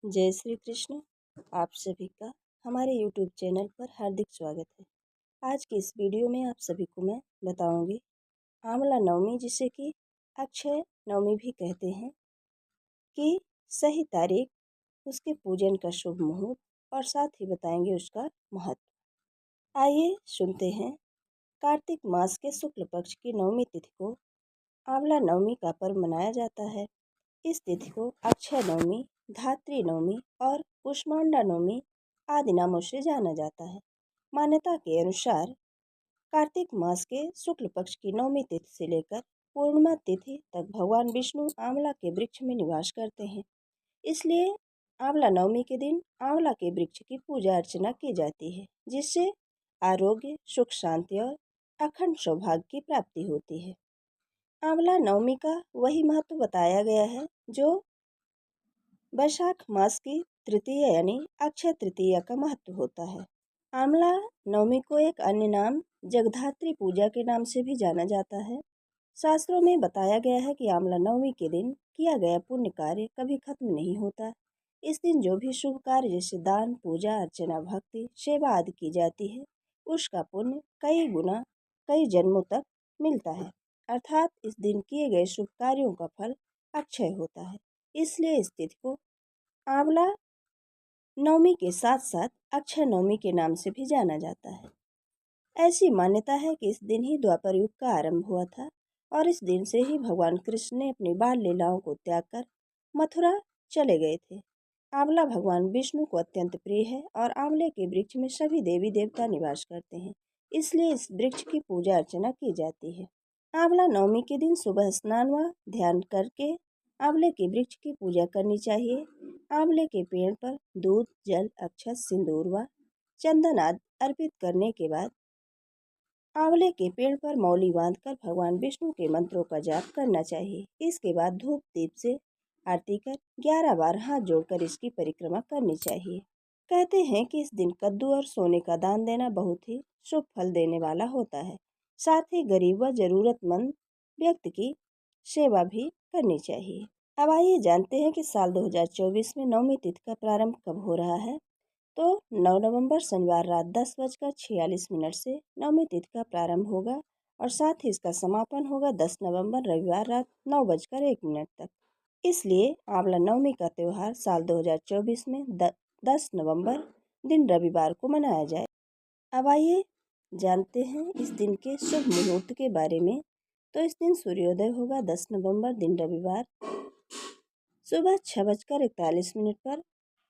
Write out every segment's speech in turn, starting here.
जय श्री कृष्ण। आप सभी का हमारे YouTube चैनल पर हार्दिक स्वागत है। आज की इस वीडियो में आप सभी को मैं बताऊंगी आंवला नवमी, जिसे कि अक्षय नवमी भी कहते हैं, कि सही तारीख, उसके पूजन का शुभ मुहूर्त और साथ ही बताएंगे उसका महत्व। आइए सुनते हैं। कार्तिक मास के शुक्ल पक्ष की नवमी तिथि को आंवला नवमी का पर्व मनाया जाता है। इस तिथि को अक्षय नवमी, धात्री नवमी और कुष्मांडा नवमी आदि नामों से जाना जाता है। मान्यता के अनुसार कार्तिक मास के शुक्ल पक्ष की नवमी तिथि से लेकर पूर्णिमा तिथि तक भगवान विष्णु आंवला के वृक्ष में निवास करते हैं। इसलिए आंवला नवमी के दिन आंवला के वृक्ष की पूजा अर्चना की जाती है, जिससे आरोग्य, सुख, शांति और अखंड सौभाग्य की प्राप्ति होती है। आंवला नवमी का वही महत्व बताया गया है जो वैशाख मास की तृतीय यानी अक्षय तृतीया का महत्व होता है। आंवला नवमी को एक अन्य नाम जगधात्री पूजा के नाम से भी जाना जाता है। शास्त्रों में बताया गया है कि आंवला नवमी के दिन किया गया पुण्य कार्य कभी खत्म नहीं होता। इस दिन जो भी शुभ कार्य जैसे दान, पूजा अर्चना, भक्ति, सेवा आदि की जाती है, उसका पुण्य कई गुना, कई जन्मों तक मिलता है। अर्थात इस दिन किए गए शुभ कार्यों का फल अक्षय होता है। इसलिए इस तिथि को आंवला नवमी के साथ साथ अक्षय नवमी के नाम से भी जाना जाता है। ऐसी मान्यता है कि इस दिन ही द्वापर युग का आरंभ हुआ था और इस दिन से ही भगवान कृष्ण ने अपनी बाल लीलाओं को त्याग कर मथुरा चले गए थे। आंवला भगवान विष्णु को अत्यंत प्रिय है और आंवले के वृक्ष में सभी देवी देवता निवास करते हैं, इसलिए इस वृक्ष की पूजा अर्चना की जाती है। आंवला नवमी के दिन सुबह स्नान व ध्यान करके आंवले के वृक्ष की पूजा करनी चाहिए। आंवले के पेड़ पर दूध, जल, अक्षत, सिंदूर व चंदन आदि अर्पित करने के बाद आंवले के पेड़ पर मौली बांधकर भगवान विष्णु के मंत्रों का जाप करना चाहिए। इसके बाद धूप दीप से आरती कर 11 बार हाथ जोड़कर इसकी परिक्रमा करनी चाहिए। कहते हैं कि इस दिन कद्दू और सोने का दान देना बहुत ही शुभ फल देने वाला होता है। साथ ही गरीब व जरूरतमंद व्यक्ति की सेवा भी करनी चाहिए। अब आइए जानते हैं कि साल 2024 में नवमी तिथि का प्रारंभ कब हो रहा है। तो 9 नवंबर शनिवार रात 10:46 से नवमी तिथि का प्रारंभ होगा और साथ ही इसका समापन होगा 10 नवंबर रविवार रात 9:01 तक। इसलिए आंवला नवमी का त्यौहार साल 2024 में 10 नवंबर दिन रविवार को मनाया जाए। अब आइए जानते हैं इस दिन के शुभ मुहूर्त के बारे में। तो इस दिन सूर्योदय होगा 10 नवंबर दिन रविवार सुबह 6:41 पर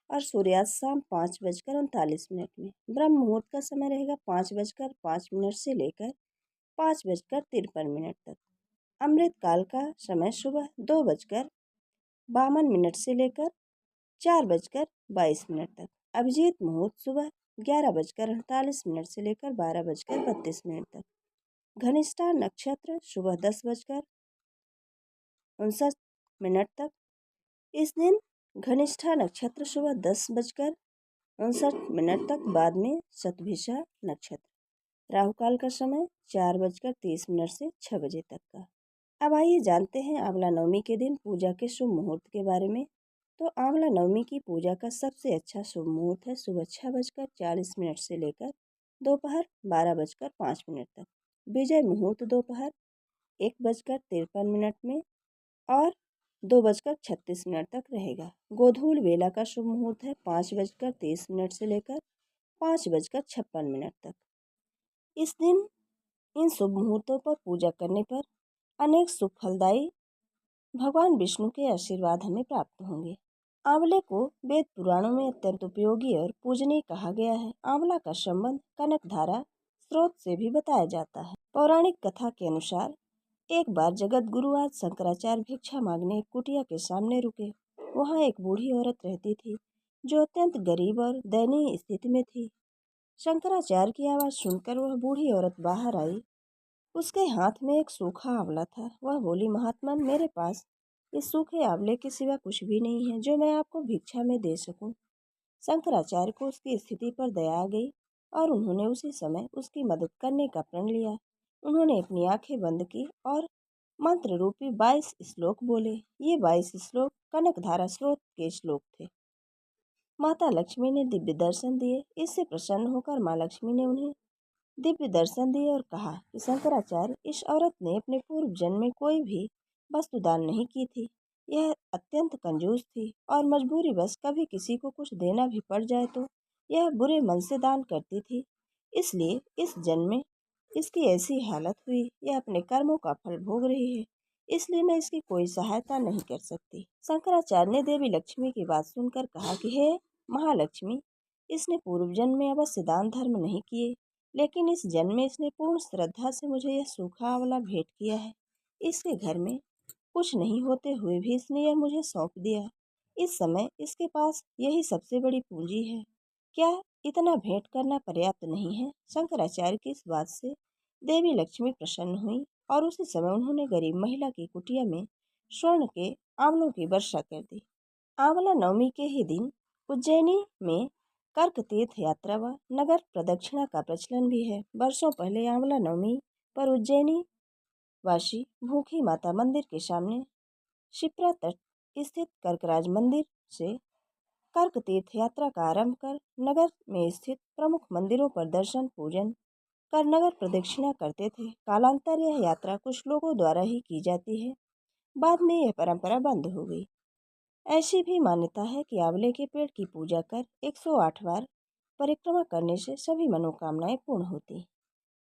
और सूर्यास्त शाम 5:39 में। ब्रह्म मुहूर्त का समय रहेगा 5:05 से लेकर 5:53 तक। अमृत काल का समय सुबह 2:52 से लेकर 4:22 तक। अभिजीत मुहूर्त सुबह 11:48 से लेकर 12:32 तक। घनिष्ठा नक्षत्र सुबह 10:59 तक। इस दिन घनिष्ठा नक्षत्र सुबह 10:59 तक, बाद में शतभिषा नक्षत्र। राहु काल का समय 4:30 से 6 बजे तक का। अब आइए जानते हैं आंवला नवमी के दिन पूजा के शुभ मुहूर्त के बारे में। तो आंवला नवमी की पूजा का सबसे अच्छा शुभ मुहूर्त है सुबह 6:40 से लेकर दोपहर 12:05 तक। विजय मुहूर्त दोपहर 1:53 में और 2:36 तक रहेगा। गोधूल बेला का शुभ मुहूर्त है 5:30 से लेकर 5:56 तक। इस दिन इन शुभ मुहूर्तों पर पूजा करने पर अनेक सुख फलदायी भगवान विष्णु के आशीर्वाद हमें प्राप्त होंगे। आंवले को वेद पुराणों में अत्यंत उपयोगी और पूजनीय कहा गया है। आंवला का संबंध कनकधारा स्रोत से भी बताया जाता है। पौराणिक कथा के अनुसार एक बार जगत गुरु आज शंकराचार्य भिक्षा मांगने एक कुटिया के सामने रुके। वहाँ एक बूढ़ी औरत रहती थी जो अत्यंत गरीब और दयनीय स्थिति में थी। शंकराचार्य की आवाज़ सुनकर वह बूढ़ी औरत बाहर आई। उसके हाथ में एक सूखा आंवला था। वह बोली, महात्मन, मेरे पास इस सूखे आंवले के सिवा कुछ भी नहीं है जो मैं आपको भिक्षा में दे सकूं। शंकराचार्य को उसकी स्थिति पर दया आ गई और उन्होंने उसी समय उसकी मदद करने का प्रण लिया। उन्होंने अपनी आंखें बंद की और मंत्र रूपी 22 श्लोक बोले। ये 22 श्लोक कनकधारा स्रोत के श्लोक थे। माता लक्ष्मी ने दिव्य दर्शन दिए। इससे प्रसन्न होकर माँ लक्ष्मी ने उन्हें दिव्य दर्शन दिए और कहा कि शंकराचार्य, इस औरत ने अपने पूर्व जन्म में कोई भी वस्तु दान नहीं की थी। यह अत्यंत कंजूस थी और मजबूरीवश कभी किसी को कुछ देना भी पड़ जाए तो यह बुरे मन से दान करती थी। इसलिए इस जन्म में इसकी ऐसी हालत हुई। यह अपने कर्मों का फल भोग रही है, इसलिए मैं इसकी कोई सहायता नहीं कर सकती। शंकराचार्य ने देवी लक्ष्मी की बात सुनकर कहा कि हे महालक्ष्मी, इसने पूर्व जन्म में अवश्य दान धर्म नहीं किए, लेकिन इस जन्म में इसने पूर्ण श्रद्धा से मुझे यह सूखा आंवला भेंट किया है। इसके घर में कुछ नहीं होते हुए भी इसने यह मुझे सौंप दिया। इस समय इसके पास यही सबसे बड़ी पूंजी है। क्या इतना भेंट करना पर्याप्त नहीं है? शंकराचार्य की इस बात से देवी लक्ष्मी प्रसन्न हुई और उसी समय उन्होंने गरीब महिला की कुटिया में स्वर्ण के आंवलों की वर्षा कर दी। आंवला नवमी के ही दिन उज्जैनी में कर्क तीर्थ यात्रा व नगर प्रदक्षिणा का प्रचलन भी है। वर्षों पहले आंवला नवमी पर उज्जैनी वासी भूखी माता मंदिर के सामने शिप्रा तट स्थित कर्कराज मंदिर से कर्क तीर्थ यात्रा का आरंभ कर नगर में स्थित प्रमुख मंदिरों पर दर्शन पूजन कर नगर प्रदक्षिणा करते थे। कालांतर यह यात्रा कुछ लोगों द्वारा ही की जाती है, बाद में यह परंपरा बंद हो गई। ऐसी भी मान्यता है कि आंवले के पेड़ की पूजा कर 108 बार परिक्रमा करने से सभी मनोकामनाएं पूर्ण होती,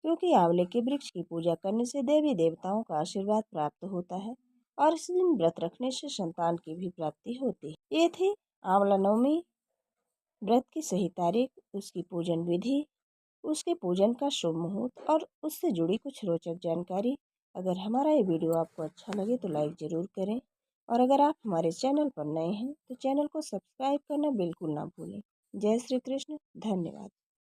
क्योंकि आंवले के वृक्ष की पूजा करने से देवी देवताओं का आशीर्वाद प्राप्त होता है और इस दिन व्रत रखने से संतान की भी प्राप्ति होती है। ये थी आंवला नवमी व्रत की सही तारीख, उसकी पूजन विधि, उसके पूजन का शुभ मुहूर्त और उससे जुड़ी कुछ रोचक जानकारी। अगर हमारा ये वीडियो आपको अच्छा लगे तो लाइक ज़रूर करें और अगर आप हमारे चैनल पर नए हैं तो चैनल को सब्सक्राइब करना बिल्कुल ना भूलें। जय श्री कृष्ण। धन्यवाद।